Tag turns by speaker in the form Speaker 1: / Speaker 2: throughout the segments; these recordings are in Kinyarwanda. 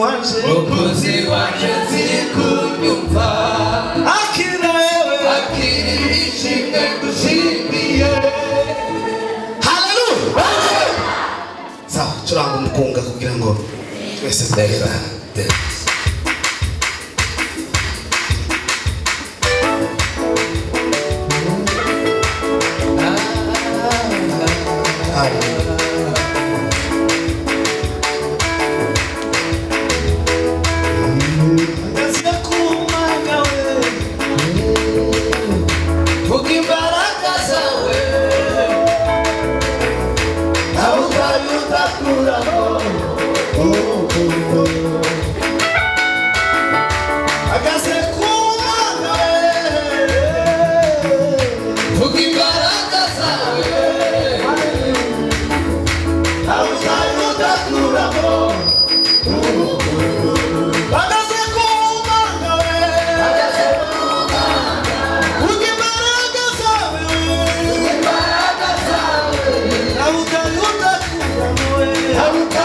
Speaker 1: wanje zikunyumva
Speaker 2: akira yewe
Speaker 1: akira ishimwe gushimiye.
Speaker 2: Haleluya. Sawa, turanga umukunga kugira ngo twese twera.
Speaker 1: How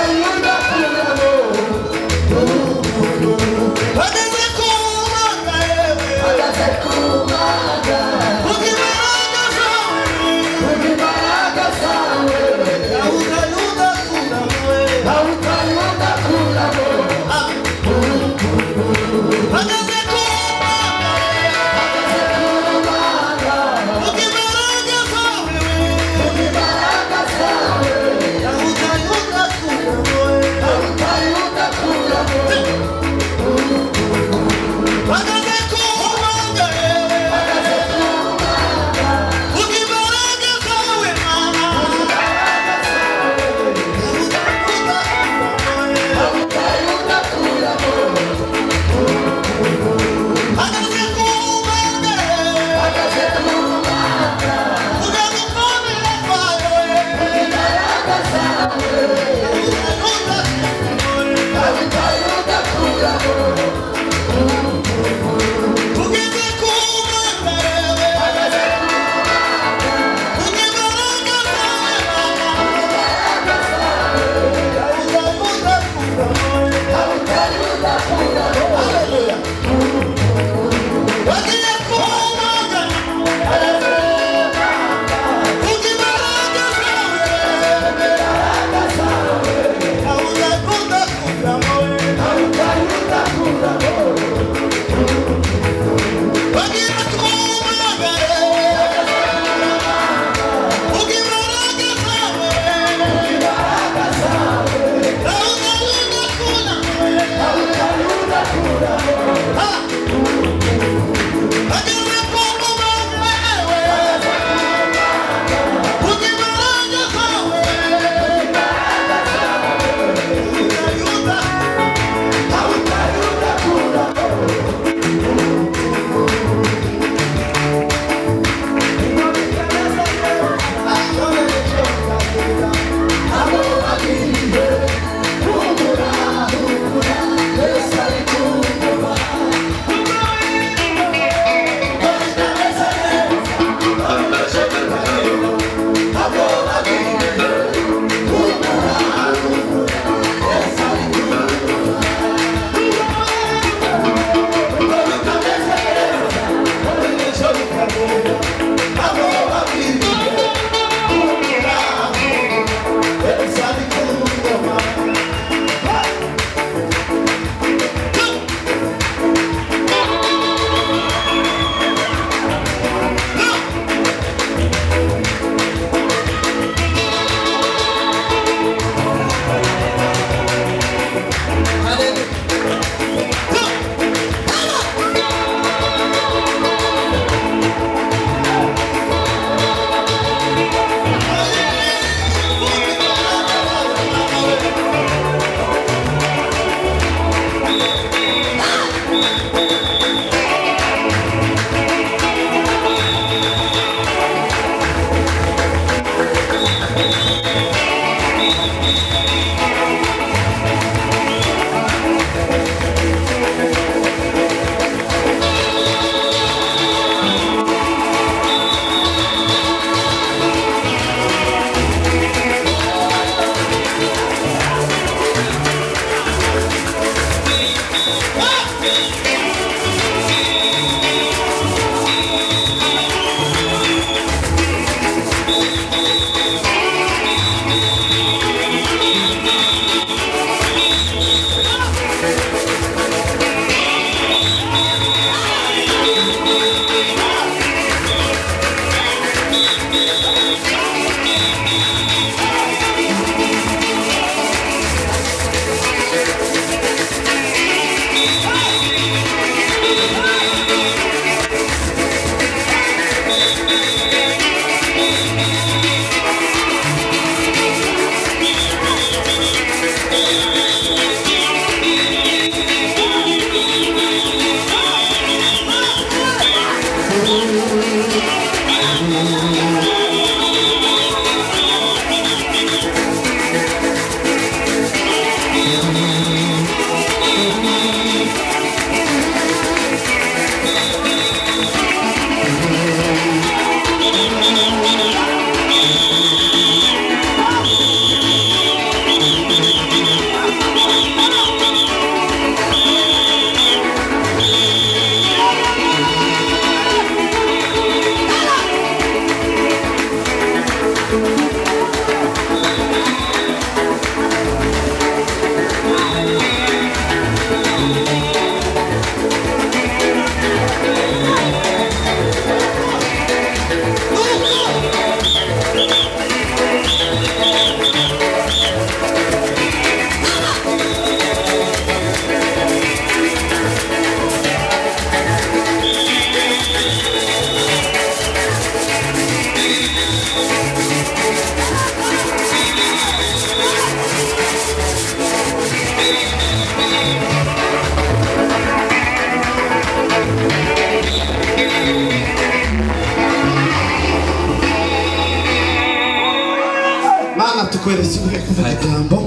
Speaker 2: kweretse ubuye kuvuga ijambo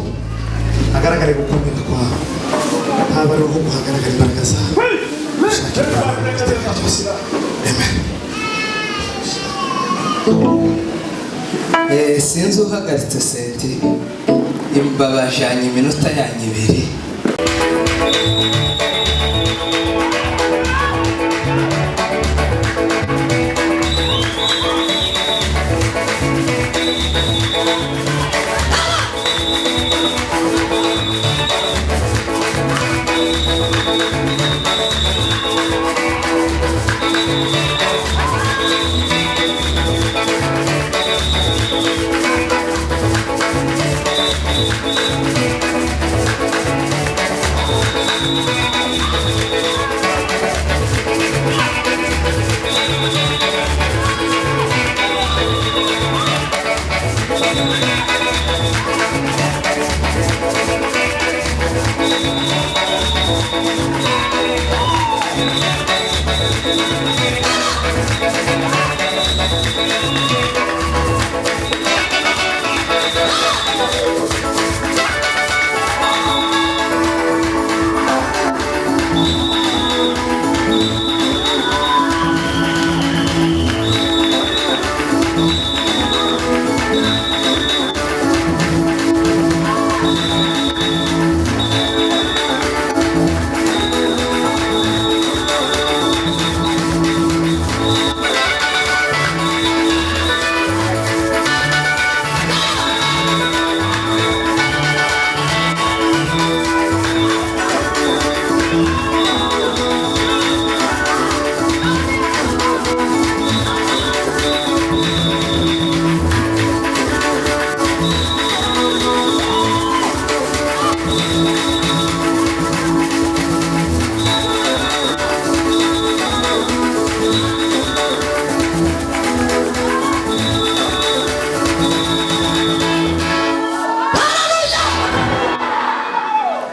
Speaker 2: agaragare gukomera kwawe haba ari uko hagaragara imbaraga zawe
Speaker 1: amen. Sinzi uhagaritse senti imbabajanye iminota yanyu 2.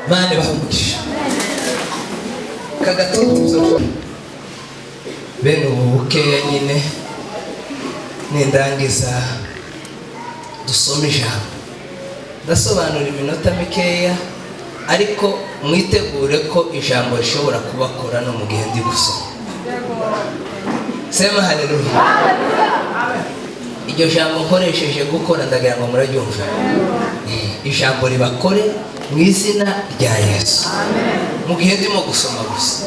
Speaker 1: Mane bamugisha kagatutuzo bene ubukeya nyine nindangiza dusome ijambo ndasobanura iminota mikeya ariko mwitegure ko ijambo rishobora kubakora no mu gihe ndi gusoma. Sema haleluya. Iryo jambo nkoresheje gukora ndagira ngo muraryumva. Ijambo ribakore mu izina rya Yesu. Mu gihe ndimo gusoma gusa.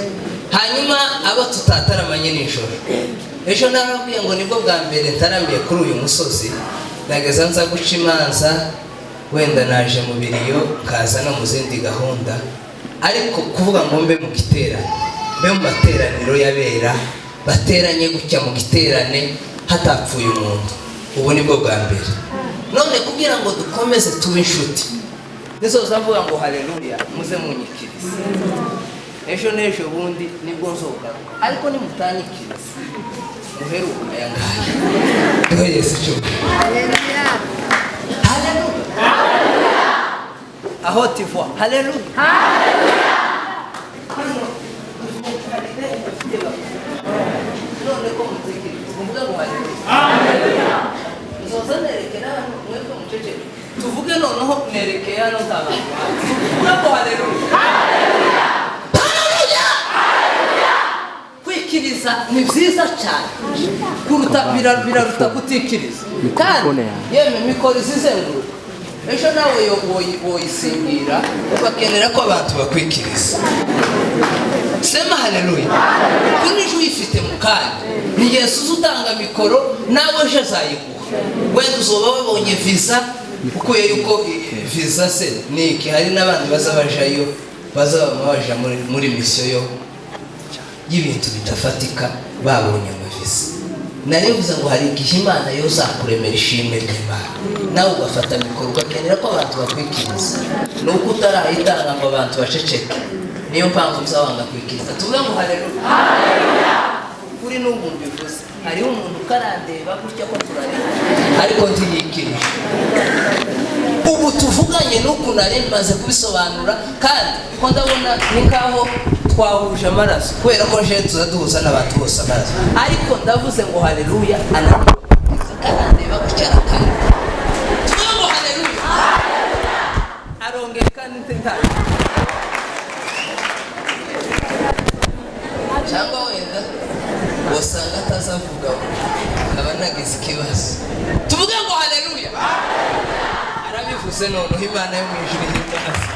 Speaker 1: Hanyuma abo tutataramanye nijoro. Ejo narabwiye ngo nibwo bwa mbere ntaramiye kuri uyu musozi. Nageza nza guca imanza wenda naje mu biriyo kaza no mu zindi gahunda. Ariko kuvuga ngo mbe mu giterane. Mbe mu materaniro yabera bateranye gutya mu giterane hatapfuye umuntu. Ubu nibwo bwa mbere. None kugira ngo dukomeze tube inshuti. Nizo zavuga ngo haleluya muze munyikirize. Ejo nejo bundi nibwo nzogaruka. Ariko nimutanyikirize. Muheruka yangaya. Yesu cyo. Haleluya. Haleluya. Haleluya. Aho tivwa. Haleluya. Haleluya. None ko muzikirize. Muvuga ngo haleluya. Haleluya. Nerekera mwebwe mucece tuvuge noneho nerekeye hano nzabakiza tuvuga ngo haleluya haleluya haleluya. Kwikiriza ni byiza cyane kuruta biraruta kutikiriza kandi yeme mikoro zizenguruka. Ejo nawe woyisingira ugakenera ko abantu bakwikiriza. Sema haleluya. Kuri ejo uyifite mu kanya ni Yesu utanga mikoro nawe ejo azayiguha. Wenda uzoba wabonye visa ukuye yuko visa se niki hari n'abandi bazabajayo bazabaja muri mission yo y'ibintu bitafatika babonye amavisa. Narivuze ngo hari igihe Imana yo zakuremera ishimwe ry'Imana nawe ugafata mikoro ugakenera ko abantu bakwikiriza nuko utarahitanga ngo abantu baceceke. Niyo mpamvu uzabanga kwikiriza. Tuvuga ngo haleluya haleluya. Kuri n'ubu mbivuze hari umuntu karandeba gutya ko turareba ariko ntiyikirije. Ubu tuvuganye nuko nari maze kubisobanura kandi ko ndabona ni nkaho twahuje amaraso kubera ko je tuzaduhuza n'abantu bose amaraso. Ariko ndavuze ngo haleluya karandeba gutya kandi tuvuga ngo haleluya tuvuge ngo haleluya. Arabivuze noneho Imana yo mu ijuru y'imbabazi.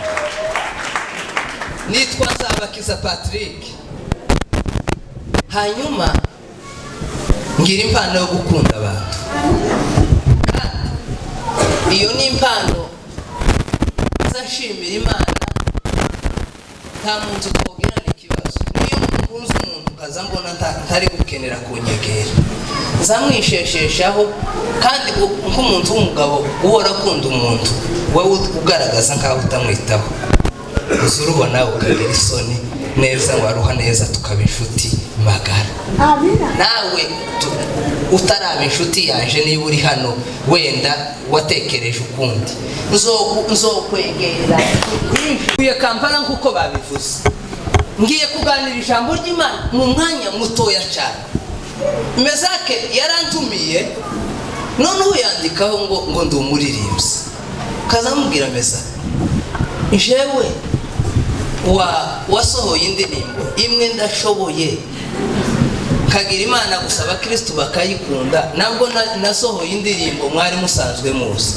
Speaker 1: Nitwa Nzabakiza Patrick. Hanyuma ngira impano yo gukunda abantu. Iyo ni impano nzashimira Imana. Nta muntu twogirana ikibazo. Niyo mpunze umuntu kaza mbona ntari gukenera kunyegera, nzamwishesheshaho, kandi nk'umuntu w'umugabo uhora akunda umuntu wowe ugaragaza nkaho utamwitaho, uzurubona ukagira isoni neza, waruha neza tukaba inshuti magara. Nawe utaraba inshuti yaje niba uri hano wenda watekereje ukundi, nzokwegera kwiye Kampala nkuko babivuze. Ngiye kuganira ijambo ry'Imana mu mwanya mutoya cyane. Mezake yarantumiye none uyandikaho ngo ndi umuririmbyi. Kazamubwira Meza, jewe wasohoye indirimbo imwe ndashoboye, kagira Imana gusaba Kristo bakayikunda. Nabwo nasohoye indirimbo mwari musanzwe muzi,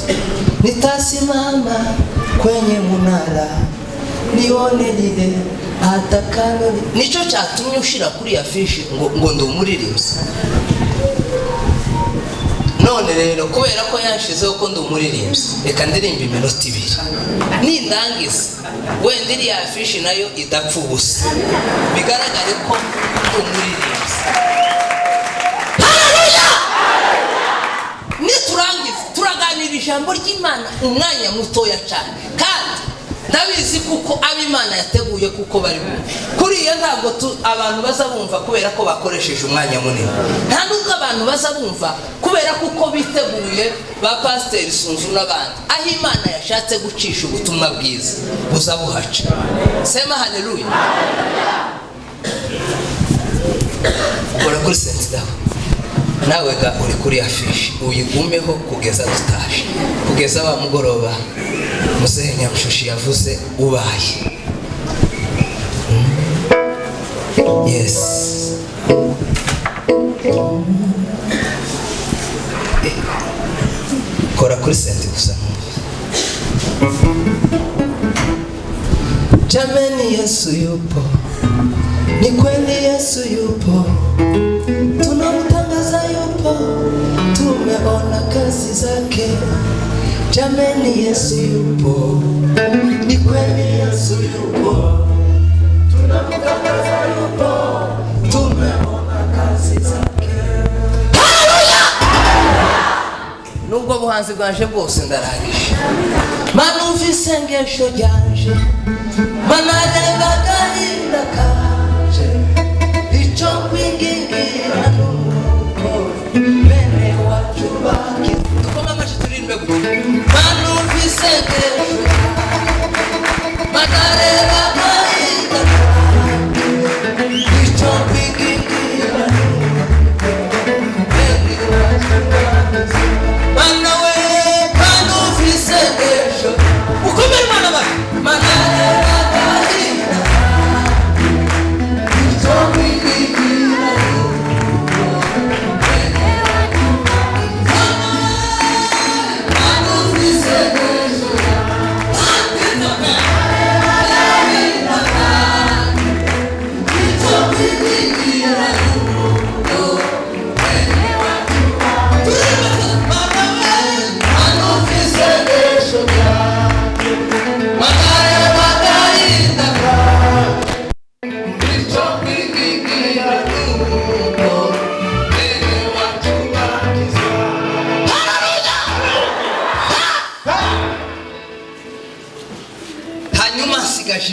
Speaker 1: nitasimama kwenye munara nione lile atakalo. Nico cyatumye ushira kuri ya fishi ngo ndi umuririmbyi. None rero kubera ko yanshizeho ko ndi umuririmbyi, reka ndirimba iminota 2. Nindangiza wenda iri ya fishi nayo idapfa ubusa, bigaragare ko ndi umuririmbyi. Haleluya! Niturangiza turaganira ijambo ry'Imana umwanya mutoya cyane, kandi ndabizi kuko ab'Imana yateguye kuko bari kuri iyo ntabwo abantu bazabumva kubera ko bakoresheje umwanya munini. Nta nubwo abantu bazabumva kubera kuko biteguye ba Pastor Sunzu n'abandi. Aho Imana yashatse gucisha ubutumwa bwiza buzabuhaca. Sema haleluya. Ora kuri sentida nawe ga uri kuri afishi uyigumeho kugeza dutaje, kugeza wa mugoroba Muzehe Nyamushushi yavuze ubaye. Yes. Kora kuri senti gusa. Jameni Yesu yupo, ni kweli Yesu yupo, tunamtangaza yupo, tumeona kazi zake. Jameni Yesu yupo, ni kweli Yesu yupo, tunamtangaza yupo, tumeona kazi zake. Haleluya! Nubwo buhanzi bwanje bwose ndarangije, manumvise ngesho ryanje, manareba gahinda kanje, icyo kwingingira nuko bene wacu bakiza. Tukoma amashi turimbe gute. Manumvise ngesho manareba gahinda kanje, icyo kwingingira nuko bene wacu bakiza. Manawe manumvise ngesho ukomere Imana bari manareba gahinda kanje, icyo kwingingira nuko bene wacu bakiza. Manumvise ngesho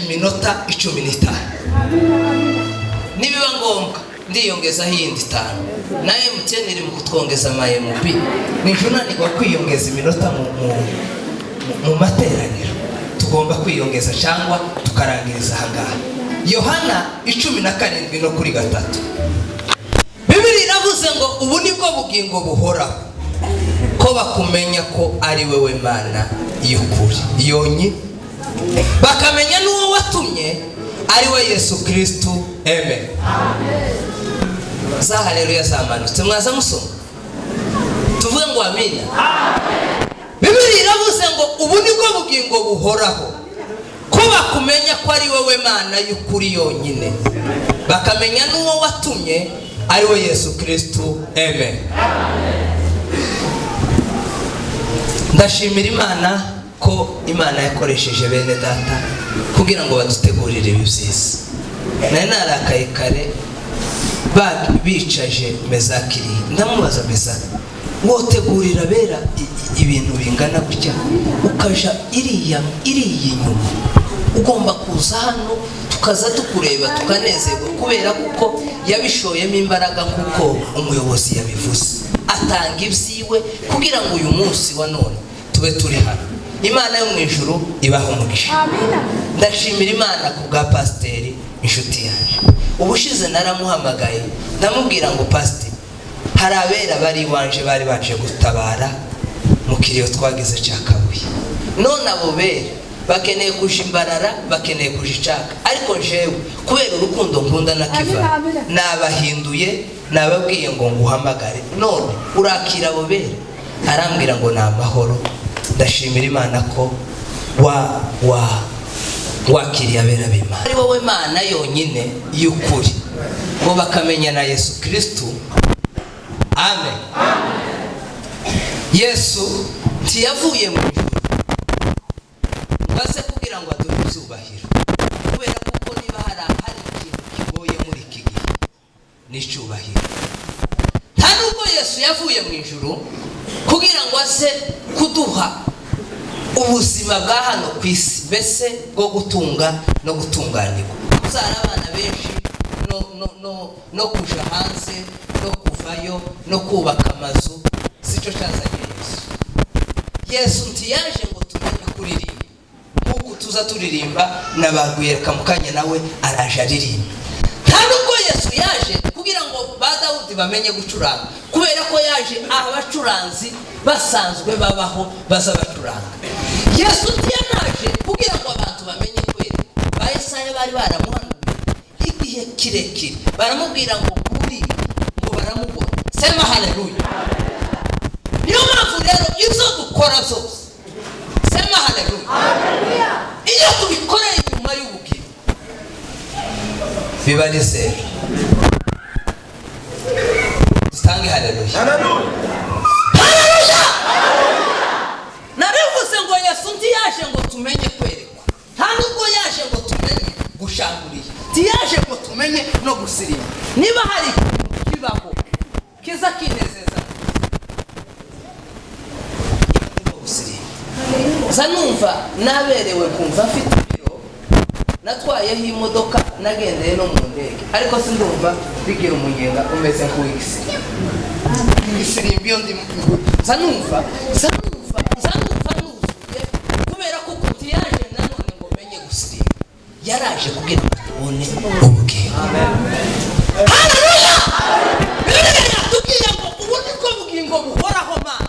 Speaker 1: iminota 15. Nibiba ngombwa ndiyongeza yindi 5. Naye MTN iri mu kutwongeza MB. Nijunanirwa kwiyongeza iminota mu materaniro. Tugomba kwiyongeza cyangwa tukarangiriza hangaha. Yohana 17 no kuri 3. Bibiri iravuze ngo ubu nibwo bugingo buhora, ko bakumenya ko ari wewe Mana y'ukuri yonyi, bakamenya n'uwo watumye ari we Yesu Kristo. Amen. Za haleluya zamanutse. Mwaza musoma tuvuge ngo amina. Bibiliya iravuze ngo ubu nibwo bugingo buhoraho, ko bakumenya ko ari wowe Mana y'ukuri yonyine, bakamenya n'uwo watumye ari we Yesu Kristo. Amen. Ndashimira Imana ko Imana yakoresheje bene data kugira ngo badutegurire ibyiza. Nari narakaye kare bicaje Mezakiri, ndamubaza Mezaki, wotegurira bera ibintu bingana gutya ukaja iriya inyuma, ugomba kuza hano tukaza tukureba tukanezerwa, kubera kuko yabishoyemo imbaraga kuko umuyobozi yabivuze, atanga ibyiwe kugira ngo uyu munsi wa none tube turi hano. Imana yo mu ijuru ibaho umugisha. Amina. Ndashimira Imana ku bwa pasiteri inshuti yanjye. Ubushize naramuhamagaye ndamubwira ngo pasiteri, hari abera bari iwanje bari baje gutabara mu kiriyo twagize cya Kabuye, none abo bera bakeneye kuja imbarara, bakeneye kuja icaka, ariko jewe kubera urukundo nkunda nakivale nabahinduye, nababwiye ngo nguhamagare, none urakira abo bera. Arambwira ngo ni amahoro. Ndashimira Imana ko wakiriye abera b'Imana, ari wowe Mana yonyine y'ukuri, ngo bakamenya na Yesu Kristo. Amen. Yesu ntiyavuye mu ijuru base kugira ngo aduhe icyubahiro, kubera kuko niba hari ikintu kigoye muri iki gihe ni icyubahiro. Nta nubwo Yesu yavuye mu ijuru kugira ngo aze kuduha ubuzima bwa hano ku isi, mbese bwo gutunga no gutunganirwa, kuzara abana benshi no kuja hanze no kuvayo no kubaka amazu, sico cyazanye Yesu. Yesu ntiyaje ngo tumenye kuririmba nk'uko tuza turirimba n'abagwireka mu kanya nawe araje aririmba. Nta nubwo Yesu yaje kugira ngo ba Dawudi bamenye gucuranga, kubera ko yaje abacuranzi basanzwe babaho baza bacuranga. Yesu ntiyanaje kugira ngo abantu bamenye kwera. Ba Yesaya bari baramuhanuye igihe kirekire, baramubwira ngo kuri ngo baramubona. Sema haleluya. Niyo mpamvu rero ibyo dukora zose, sema haleluya, iyo tubikoreye inyuma y'ubugingo biba ari zero. Dusange haleluya. Haleluya. Naravuze ngo Yesu ntiyaje ngo tumenye kwerekwa, nta nubwo yaje ngo tumenye gushanguriye, ntiyaje ngo tumenye no gusirima. Niba hari kibaho kiza kinezeza zanumva naberewe kumva mfite ibiro, natwayeho imodoka, nagendeye no mu ndege, ariko sindumva bigira umunyenga umeze nk'uw'igisirimba. Igisirimba iyo ndi zanumva nuzuye, kubera ko kutiyaje nanone ngo menye gusirimba, yaraje kugira ngo tubone ubugingo. Haleluya. Bibiliya yatubwiye ngo ubu nibwo bugingo buhoraho Mana,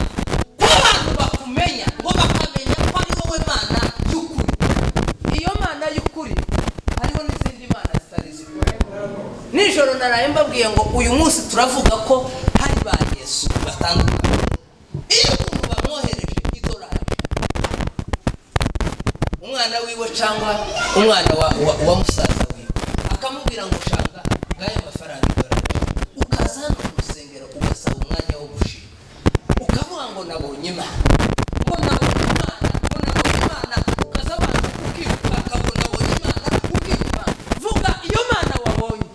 Speaker 1: ko abantu bakumenya, ngo bakamenya ko ari wowe Mana y'ukuri. Iyo Mana y'ukuri hariho n'izindi Mana zitari zikuri. Nijoro naraye mbabwiye ngo uyu munsi turavuga ko hari ba Yesu batandukanye. Iyo umuntu bamwohereje idolari, umwana wiwe cyangwa umwana wa musaza wiwe, akamubwira ngo shanga ngaye amafaranga idolari, ukaza hano mu rusengero ugasaba umwanya wo gushima, ukavuga ngo nabonye Imana, ngo nabonye Imana, ukaza abantu ukibuka akabona nabonye Imana, ukibuka vuga iyo Mana wabonye,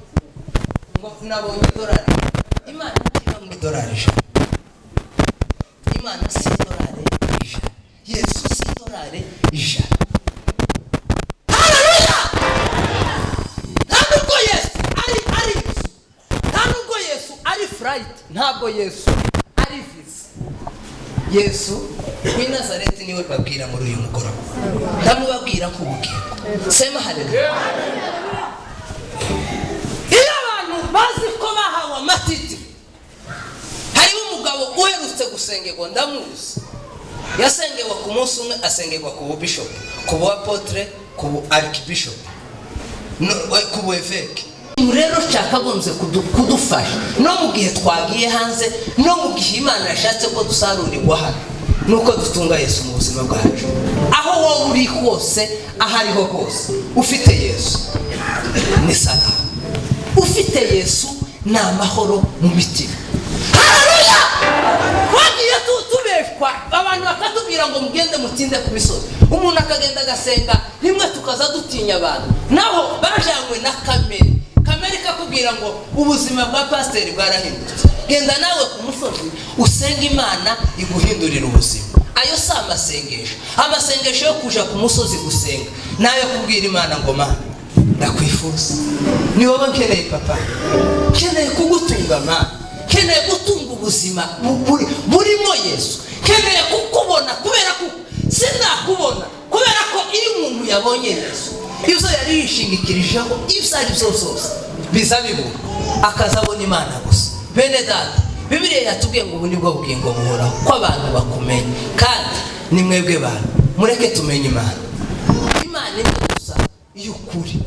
Speaker 1: ngo nabonye idolari. Imana ntiba mu idolari ijana, Imana si idolari ijana, Yesu si idolari ijana. Haleluya. Nta nubwo Yesu ari nta nubwo Yesu ari flight, ntabwo Yesu ari visa. Yesu w'i Nazareti niwe babwira muri uyu mugoroba, ndamubabwira nk'ubugingo. Sema haleluya. Iyo abantu bazi ko bahawe amatiti, hariho umugabo uherutse gusengerwa, ndamuzi, yasengerwa ku munsi umwe, asengerwa ku bishop, ku apotre, ku archbishop, ku evêque. ikintu rero cyakagombye kudufasha no mu gihe twagiye hanze no mu gihe Imana yashatse ko dusarurirwa hano nuko dutunga Yesu mu buzima bwacu. Aho wowe uri hose, ahariho hose, ufite Yesu ni salama, ufite Yesu ni amahoro mu mitima. Haleluya! Wagiye tubeshwa abantu bakatubwira ngo mugende mutinde ku misozi, umuntu akagenda agasenga nimwe tukaza dutinya abantu, naho bajanywe na kamere kakubwira ngo ubuzima bwa pasiteri bwarahindutse. Genda nawe ku musozi usenga Imana iguhindurira ubuzima. Ayo si amasengesho. Amasengesho yo kuja ku musozi gusenga nayo kubwira Imana ngo Mana ndakwifuza, ni wowe nkeneye papa, nkeneye kugutunga Mana, nkeneye gutunga ubuzima burimo Yesu, nkeneye kukubona kubera ko sinakubona, kubera ko iyo umuntu yabonye Yesu ibyo yari yishingikirijeho ibyo ari byo byose biza bibura, akazabona Imana gusa. Bene data, Bibiliya yatubwiye ngo ubu nibwo bugingo buhoraho ko abantu bakumenye, kandi ni mwebwe bantu mureke tumenye Imana. Imana ni gusa y'ukuri.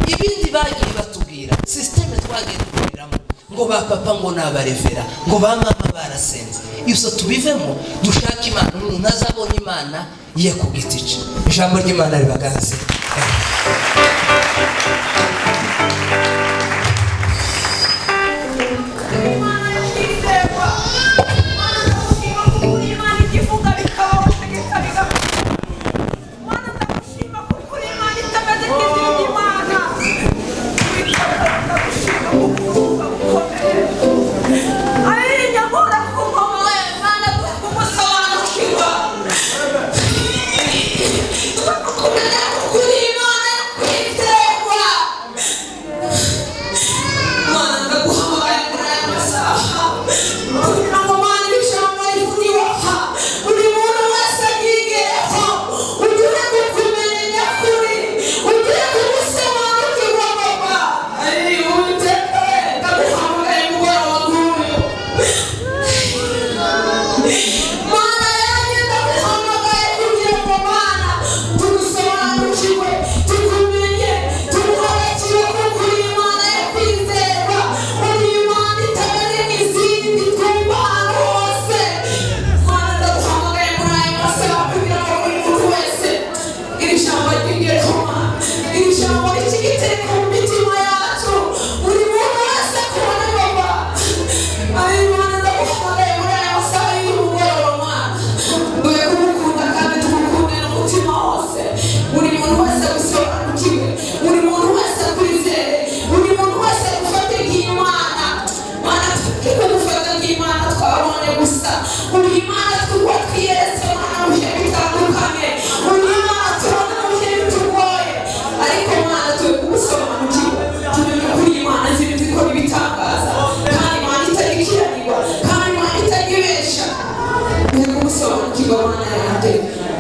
Speaker 1: Ibindi bagiye batubwira systeme twagiye tugiriramo ngo ba papa ngo nabarevera ngo ba mama barasenze, ibyo tubivemo dushaka Imana. Umuntu azabona Imana ye ku giti cye. Ijambo ry'Imana ribagaze.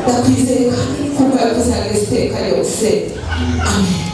Speaker 3: Nakwizeye kandi kuko yakoze ageze iteka yose. Amen.